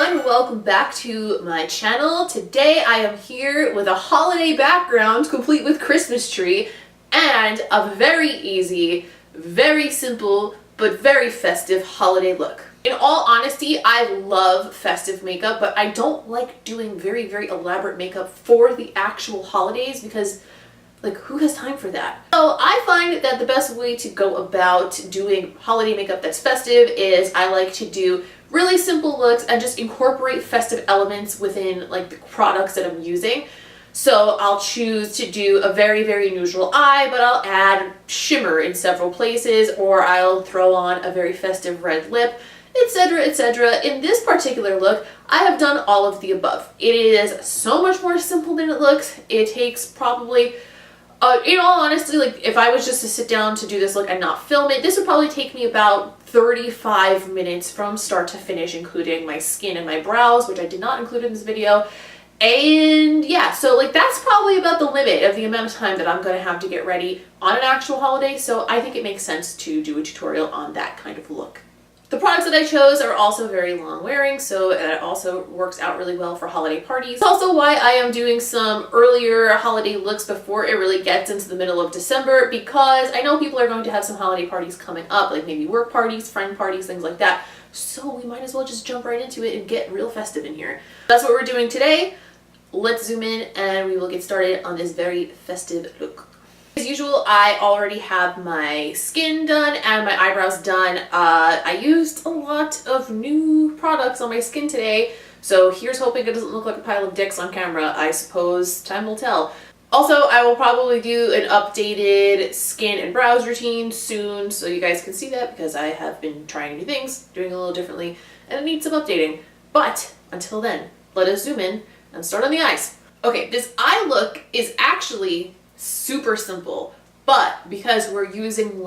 everyone, welcome back to my channel. Today I am here with a holiday background complete with Christmas tree and a very easy, very simple, but very festive holiday look. In all honesty, I love festive makeup, but I don't like doing very elaborate makeup for the actual holidays because who has time for that? So I find that the best way to go about doing holiday makeup that's festive is I like to do really simple looks and just incorporate festive elements within the products that I'm using. So I'll choose to do a very neutral eye, but I'll add shimmer in several places, or I'll throw on a very festive red lip, etc, etc. In this particular look, I have done all of the above. It is so much more simple than it looks. It takes probably in all honesty, if I was just to sit down to do this look and not film it, this would probably take me about 35 minutes from start to finish, including my skin and my brows, which I did not include in this video. And yeah, so that's probably about the limit of the amount of time that I'm going to have to get ready on an actual holiday, so I think it makes sense to do a tutorial on that kind of look. The products that I chose are also very long wearing, so that also works out really well for holiday parties. It's also why I am doing some earlier holiday looks before it really gets into the middle of December, because I know people are going to have some holiday parties coming up, like maybe work parties, friend parties, things like that. So we might as well just jump right into it and get real festive in here. That's what we're doing today. Let's zoom in and we will get started on this very festive look. As usual, I already have my skin done and my eyebrows done. I used a lot of new products on my skin today, so here's hoping it doesn't look like a pile of dicks on camera. I suppose time will tell. Also, I will probably do an updated skin and brows routine soon, so you guys can see that, because I have been trying new things, doing a little differently, and it needs some updating. But until then, let us zoom in and start on the eyes. Okay, this eye look is actually super simple, but because we're using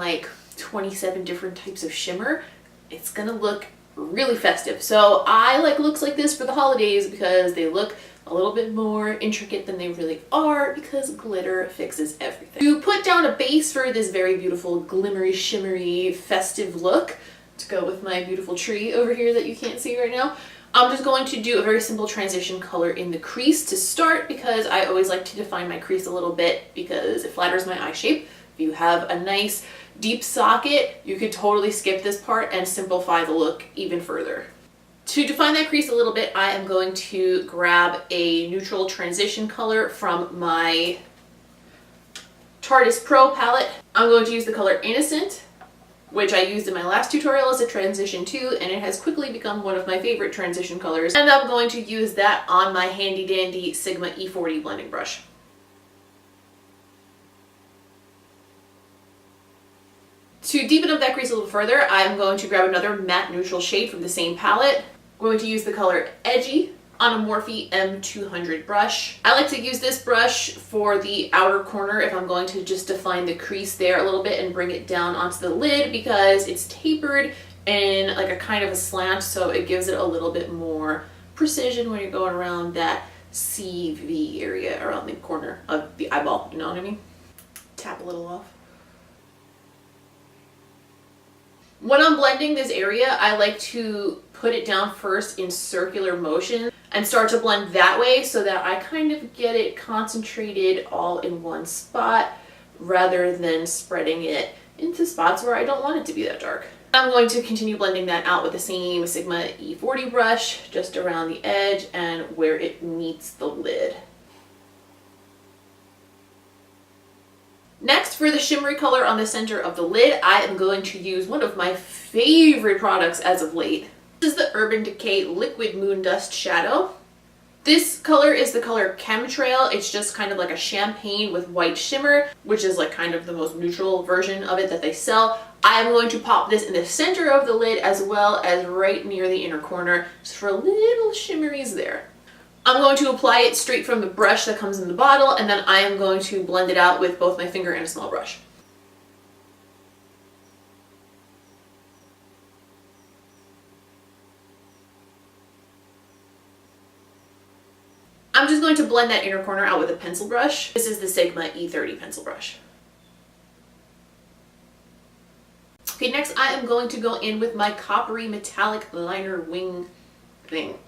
27 different types of shimmer, it's gonna look really festive. So I like looks like this for the holidays because they look a little bit more intricate than they really are, because glitter fixes everything. To put down a base for this very beautiful glimmery, shimmery, festive look, to go with my beautiful tree over here that you can't see right now, I'm just going to do a very simple transition color in the crease to start, because I always like to define my crease a little bit because it flatters my eye shape. If you have a nice deep socket, you could totally skip this part and simplify the look even further. To define that crease a little bit, I am going to grab a neutral transition color from my Tarte Pro palette. I'm going to use the color Innocent, which I used in my last tutorial as a transition too, and it has quickly become one of my favorite transition colors. And I'm going to use that on my handy dandy Sigma E40 blending brush. To deepen up that crease a little further, I'm going to grab another matte neutral shade from the same palette. I'm going to use the color Edgy on a Morphe M200 brush. I like to use this brush for the outer corner if I'm going to just define the crease there a little bit and bring it down onto the lid, because it's tapered in a kind of a slant, so it gives it a little bit more precision when you're going around that CV area around the corner of the eyeball, you know what I mean? Tap a little off. When I'm blending this area, I like to put it down first in circular motion and start to blend that way, so that I kind of get it concentrated all in one spot rather than spreading it into spots where I don't want it to be that dark. I'm going to continue blending that out with the same Sigma E40 brush, just around the edge and where it meets the lid. Next, for the shimmery color on the center of the lid, I am going to use one of my favorite products as of late. This is the Urban Decay Liquid Moon Dust Shadow. This color is the color Chemtrail. It's just kind of like a champagne with white shimmer, which is kind of the most neutral version of it that they sell. I am going to pop this in the center of the lid as well as right near the inner corner, just for little shimmeries there. I'm going to apply it straight from the brush that comes in the bottle, and then I am going to blend it out with both my finger and a small brush. I'm just going to blend that inner corner out with a pencil brush. This is the Sigma E30 pencil brush. Okay, next I am going to go in with my coppery metallic liner wing thing.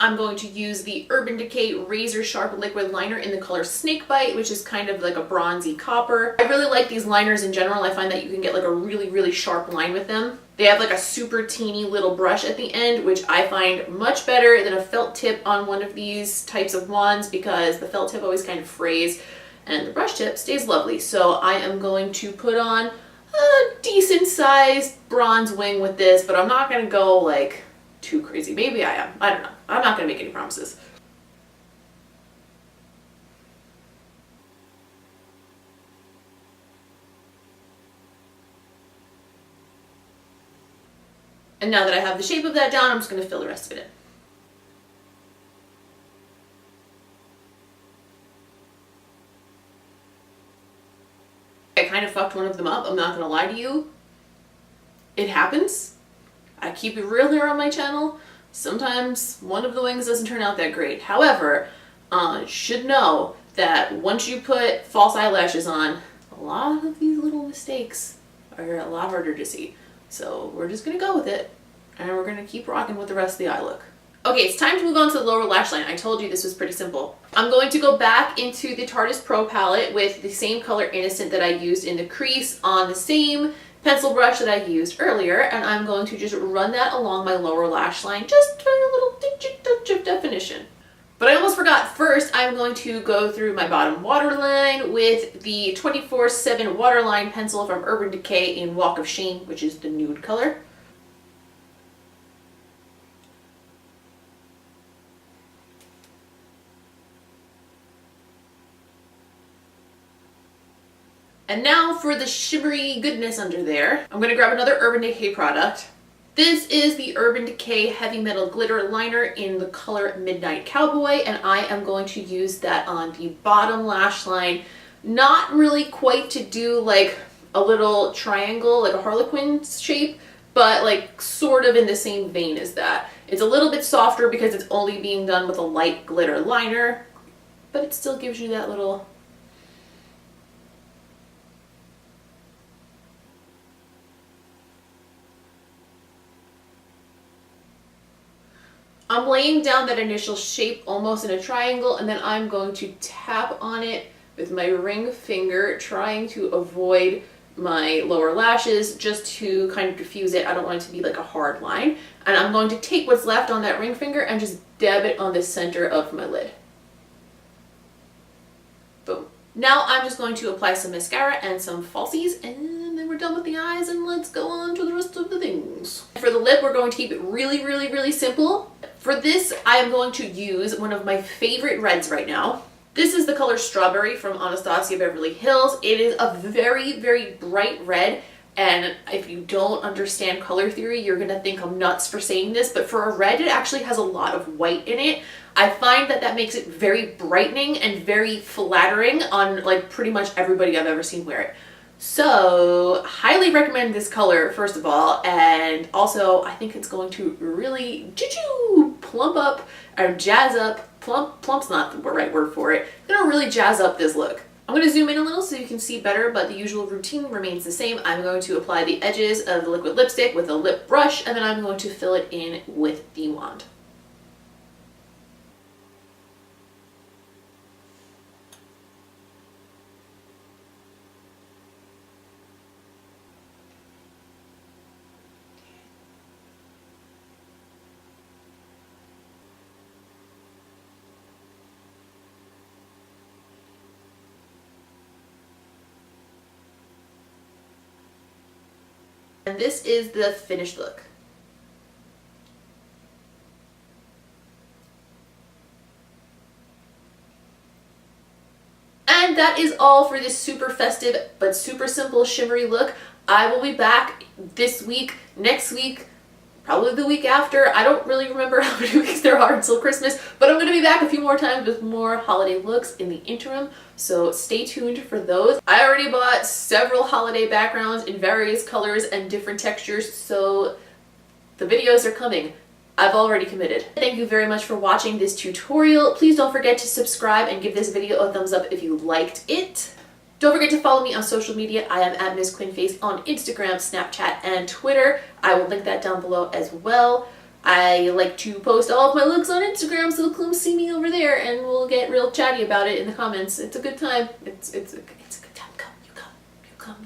I'm going to use the Urban Decay Razor Sharp Liquid Liner in the color Snakebite, which is kind of like a bronzy copper. I really like these liners in general. I find that you can get like a really, really sharp line with them. They have like a super teeny little brush at the end, which I find much better than a felt tip on one of these types of wands, because the felt tip always kind of frays and the brush tip stays lovely. So I am going to put on a decent sized bronze wing with this, but I'm not going to go like too crazy. Maybe I am. I don't know. I'm not going to make any promises. And now that I have the shape of that down, I'm just going to fill the rest of it in. I kind of fucked one of them up. I'm not going to lie to you. It happens. I keep it real here on my channel. Sometimes one of the wings doesn't turn out that great. However, should know that once you put false eyelashes on, a lot of these little mistakes are a lot harder to see. So we're just gonna go with it, and we're gonna keep rocking with the rest of the eye look. Okay, it's time to move on to the lower lash line. I told you this was pretty simple. I'm going to go back into the Tarte Pro palette with the same color Innocent that I used in the crease on the same pencil brush that I used earlier, and I'm going to just run that along my lower lash line just for a little touch of definition. But I almost forgot. First, I'm going to go through my bottom waterline with the 24/7 waterline pencil from Urban Decay in Walk of Shame, which is the nude color. And now for the shimmery goodness under there, I'm going to grab another Urban Decay product. This is the Urban Decay Heavy Metal Glitter Liner in the color Midnight Cowboy, and I am going to use that on the bottom lash line. Not really quite to do like a little triangle, like a Harlequin shape, but like sort of in the same vein as that. It's a little bit softer because it's only being done with a light glitter liner, but it still gives you that little I'm laying down that initial shape almost in a triangle, and then I'm going to tap on it with my ring finger, trying to avoid my lower lashes just to kind of diffuse it. I don't want it to be like a hard line. And I'm going to take what's left on that ring finger and just dab it on the center of my lid. Boom. Now I'm just going to apply some mascara and some falsies, and then we're done with the eyes, and let's go on to the rest of the things. For the lip, we're going to keep it really, really, really simple. For this, I am going to use one of my favorite reds right now. This is the color Strawberry from Anastasia Beverly Hills. It is a very, very bright red, and if you don't understand color theory, you're gonna think I'm nuts for saying this, but for a red, it actually has a lot of white in it. I find that that makes it very brightening and very flattering on like pretty much everybody I've ever seen wear it. So, highly recommend this color, first of all, and also I think it's going to really plump up or jazz up. Plump's not the right word for it. It's gonna really jazz up this look. I'm going to zoom in a little so you can see better, but the usual routine remains the same. I'm going to apply the edges of the liquid lipstick with a lip brush, and then I'm going to fill it in with the wand. And this is the finished look. And that is all for this super festive but super simple shimmery look. I will be back this week, next week, probably the week after. I don't really remember how many weeks there are until Christmas, but I'm going to be back a few more times with more holiday looks in the interim, so stay tuned for those. I already bought several holiday backgrounds in various colors and different textures, so the videos are coming. I've already committed. Thank you very much for watching this tutorial. Please don't forget to subscribe and give this video a thumbs up if you liked it. Don't forget to follow me on social media. I am at Ms. QuinnFace on Instagram, Snapchat, and Twitter. I will link that down below as well. I like to post all of my looks on Instagram, so come see me over there and we'll get real chatty about it in the comments. It's a good time. It's a good time.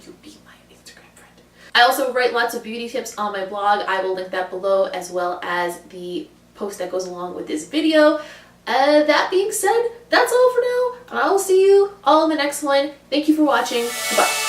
You be my Instagram friend. I also write lots of beauty tips on my blog. I will link that below, as well as the post that goes along with this video. That being said, that's all for now, and I will see you all in the next one. Thank you for watching. Bye.